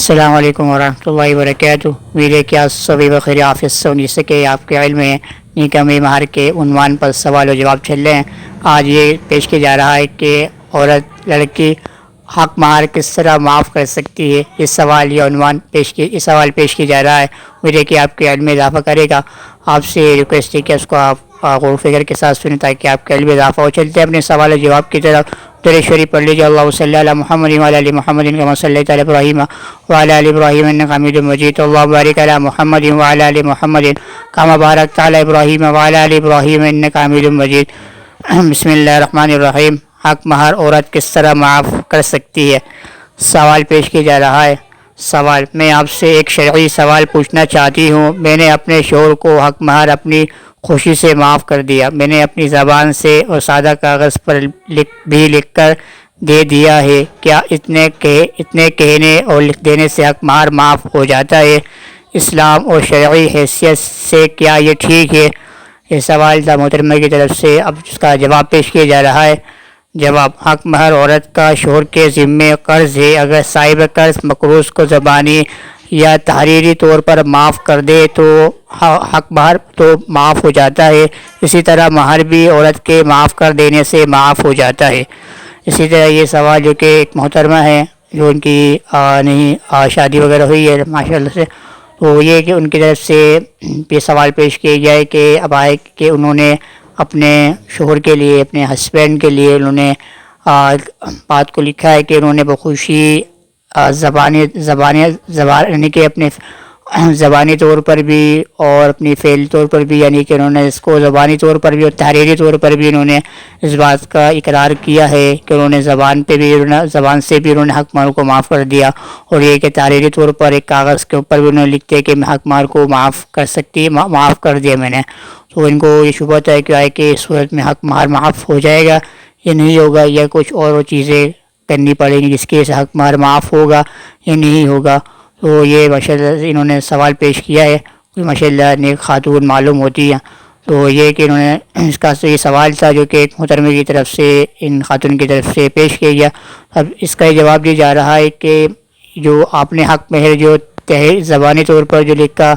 السلام علیکم ورحمۃ اللہ وبرکاتہ۔ امید ہے کہ آپ سبھی بخیر عافیت سے ہوں، جس سے کہ آپ کے علم میں نکم مہر کے عنوان پر سوال و جواب چل رہے ہیں۔ آج یہ پیش کیا جا رہا ہے کہ عورت لڑکی حق مہر کس طرح معاف کر سکتی ہے۔ یہ سوال پیش کیا جا رہا ہے، امید ہے کہ آپ کے علم میں اضافہ کرے گا۔ آپ سے ریکویسٹ ہے کہ اس کو آپ غور و فکر کے ساتھ سنیں تاکہ آپ کے علم میں اضافہ ہو۔ چلتے ہیں اپنے سوال و جواب کی طرف۔ درود شریف پڑھ لیجیے۔ اللہم صلی علی محمد وعلی آل محمد کما صلیت علی ابراہیم وعلی آل ابراہیم انک حمید مجید۔ اللہم بارک علی محمد وعلی آل محمد کما بارکت علی ابراہیم وعلی آل ابراہیم انک حمید مجید۔ بسم اللہ الرحمن الرحیم۔ حق مہر عورت کس طرح معاف کر سکتی ہے؟ سوال پیش کیا جا رہا ہے۔ سوال: میں آپ سے ایک شرعی سوال پوچھنا چاہتی ہوں۔ میں نے اپنے شوہر کو حق مہر اپنی خوشی سے معاف کر دیا۔ میں نے اپنی زبان سے اور سادہ کاغذ پر لکھ کر دے دیا ہے۔ کیا اتنے کہنے اور لکھ دینے سے حق مہر معاف ہو جاتا ہے؟ اسلام اور شرعی حیثیت سے کیا یہ ٹھیک ہے؟ یہ سوال تھا محترمہ کی طرف سے، اب اس کا جواب پیش کیا جا رہا ہے۔ جواب: حق مہر عورت کا شوہر کے ذمے قرض ہے۔ اگر صاحب قرض مقروض کو زبانی یا تحریری طور پر معاف کر دے تو حق مہر تو معاف ہو جاتا ہے۔ اسی طرح مہر بھی عورت کے معاف کر دینے سے معاف ہو جاتا ہے۔ اسی طرح یہ سوال جو کہ ایک محترمہ ہے جو ان کی شادی وغیرہ ہوئی ہے ماشاءاللہ سے، تو یہ کہ ان کی طرف سے یہ سوال پیش کیا جائے کہ اب آئے کہ انہوں نے اپنے شوہر کے لیے، اپنے ہسبینڈ کے لیے انہوں نے بات کو لکھا ہے کہ انہوں نے بخوشی یعنی کہ اپنے زبانی طور پر بھی اور اپنی فعلی طور پر بھی، یعنی کہ انہوں نے اس کو زبانی طور پر بھی اور تحریری طور پر بھی انہوں نے اس بات کا اقرار کیا ہے کہ انہوں نے زبان سے بھی انہوں نے حق مہر کو معاف کر دیا، اور یہ کہ تحریری طور پر ایک کاغذ کے اوپر بھی انہوں نے لکھتے کہ میں حق مہر کو معاف کر دیا میں نے۔ تو ان کو یہ شبہ ہے کہ آئے کہ اس صورت میں حق مہر معاف ہو جائے گا یا نہیں ہوگا، یا کچھ اور چیزیں کرنی پڑیں گی جس کی وجہ سے حق مہر معاف ہوگا یا نہیں ہوگا۔ تو یہ ماشاءاللہ انہوں نے سوال پیش کیا ہے، ماشاءاللہ نیک خاتون معلوم ہوتی ہیں۔ تو یہ کہ انہوں نے اس کا یہ سوال تھا جو کہ ایک محترمے کی طرف سے ان خاتون کی طرف سے پیش کیا گیا۔ اب اس کا یہ جواب دیا جا رہا ہے کہ جو آپ نے حق مہر جو زبانی طور پر جو لکھا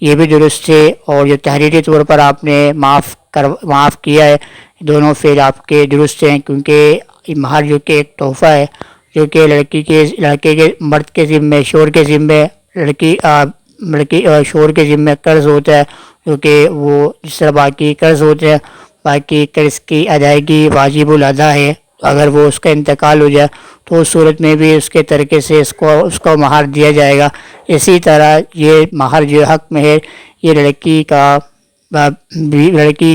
یہ بھی درست ہے، اور جو تحریری طور پر آپ نے معاف کیا ہے، دونوں فعل آپ کے درست ہیں، کیونکہ مہر جو کہ ایک تحفہ ہے جو کہ لڑکے کے مرد کے ذمے، شوہر کے ذمے، لڑکی شوہر کے ذمے قرض ہوتا ہے، جو کہ وہ جس طرح باقی قرض ہوتے ہیں، باقی قرض کی ادائیگی واجب الادا ہے۔ اگر وہ اس کا انتقال ہو جائے تو اس صورت میں بھی اس کے طریقے سے اس کو مہر دیا جائے گا۔ اسی طرح یہ مہر جو حق مہر یہ لڑکی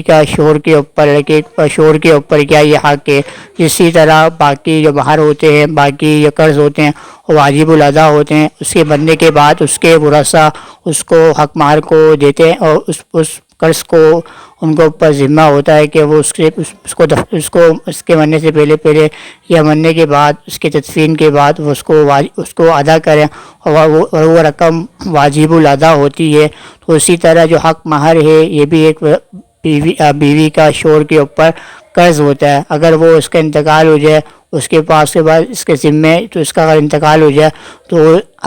کا شوہر کے اوپر کیا یہ حق ہے۔ اسی طرح باقی جو مہر ہوتے ہیں، باقی جو قرض ہوتے ہیں وہ واجب الادا ہوتے ہیں۔ اس کے بننے کے بعد اس کے ورثاء اس کو حق مہر کو دیتے ہیں، اور اس قرض کو ان کو اوپر ذمہ ہوتا ہے کہ وہ اس کے مرنے سے پہلے یا مرنے کے بعد، اس کے تدفین کے بعد وہ اس کو ادا کریں، اور وہ رقم واجب الادا ہوتی ہے۔ تو اسی طرح جو حق مہر ہے یہ بھی ایک بیوی کا شوہر کے اوپر قرض ہوتا ہے۔ اگر وہ اس کا انتقال ہو جائے، اس کے بعد اس کے ذمے، تو اس کا اگر انتقال ہو جائے تو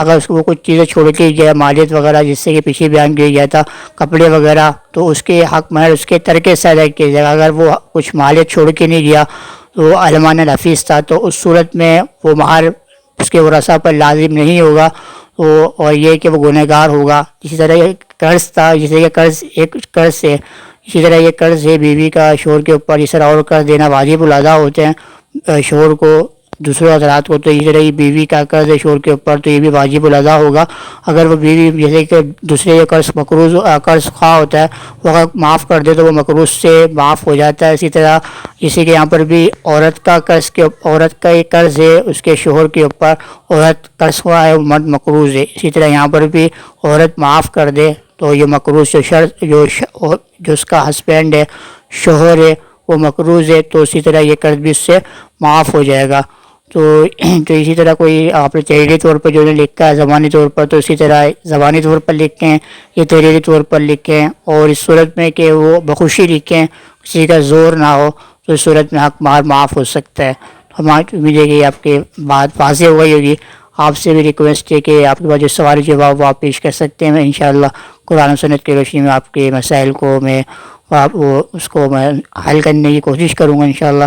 اگر اس کو کچھ چیزیں چھوڑ کے گیا، مالیت وغیرہ جس سے کہ پیچھے بیان کیا گیا تھا، کپڑے وغیرہ، تو اس کے حق مہر اس کے ترکے سے ادا کیا جائے گا۔ اگر وہ کچھ مالیت چھوڑ کے نہیں گیا تو علمان الحفیظ تھا، تو اس صورت میں وہ مہر اس کے ورثاء پر لازم نہیں ہوگا، اور یہ کہ وہ گنہگار ہوگا۔ اسی طرح یہ قرض تھا، جیسے کہ قرض ہے، اسی طرح یہ قرض ہے بیوی کا شوہر کے اوپر، اس طرح اور قرض دینا واجب الادا ہوتے ہیں شوہر کو، دوسرے حضرات کو۔ تو اسی طرح یہ بیوی کا قرض ہے شوہر کے اوپر، تو یہ بھی واجب الادا ہوگا۔ اگر وہ بیوی جیسے کہ دوسرے قرض خواہ ہوتا ہے، وہ اگر معاف کر دے تو وہ مقروض سے معاف ہو جاتا ہے۔ اسی طرح جیسے کہ یہاں پر بھی عورت کا ایک قرض ہے اس کے شوہر کے اوپر، عورت قرض خواہ ہے، مرد مقروض ہے۔ اسی طرح یہاں پر بھی عورت معاف کر دے تو یہ مقروض جو اس کا ہسبینڈ ہے، شوہر ہے، وہ مقروض ہے، تو اسی طرح یہ قرض بھی اس سے معاف ہو جائے گا۔ تو اسی طرح کوئی آپ نے تحریری طور پر جو نے لکھا ہے زبانی طور پر، تو اسی طرح زبانی طور پر لکھیں، یہ تحریری طور پر لکھیں، اور اس صورت میں کہ وہ بخوشی لکھیں، کسی کا زور نہ ہو، تو اس صورت میں حق مہر معاف ہو سکتا ہے۔ ہماری امید ہے کہ آپ کی بات واضح ہو گئی ہوگی۔ آپ سے بھی ریکویسٹ ہے کہ آپ کے پاس جو سوال جواب وہ آپ پیش کر سکتے ہیں. میں انشاءاللہ قرآن و سنت کی روشنی میں آپ کے مسائل کو میں اس کو میں حل کرنے کی کوشش کروں گا انشاءاللہ.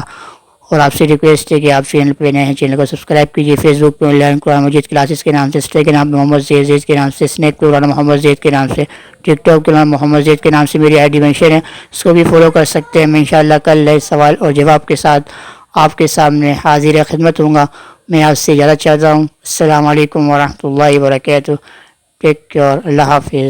اور آپ سے ریکویسٹ ہے کہ آپ چینل پہ نئے ہیں چینل کو سبسکرائب کیجیے. فیس بک پہ on line Quran Majeed classes کے نام سے، انسٹا کے نام پہ محمد زید کے نام سے، اسنیپ پہ مولانا محمد زید کے نام سے، ٹک ٹاک کے نام محمد زید کے نام سے میری آئی ڈی مینشن ہے، اس کو بھی فالو کر سکتے ہیں. میں انشاءاللہ کل نئے سوال اور جواب کے ساتھ آپ کے سامنے حاضر خدمت ہوں گا. میں آپ سے اجازت چاہتا ہوں. السلام علیکم ورحمۃ اللہ وبرکاتہ. Take care. اللہ حافظ.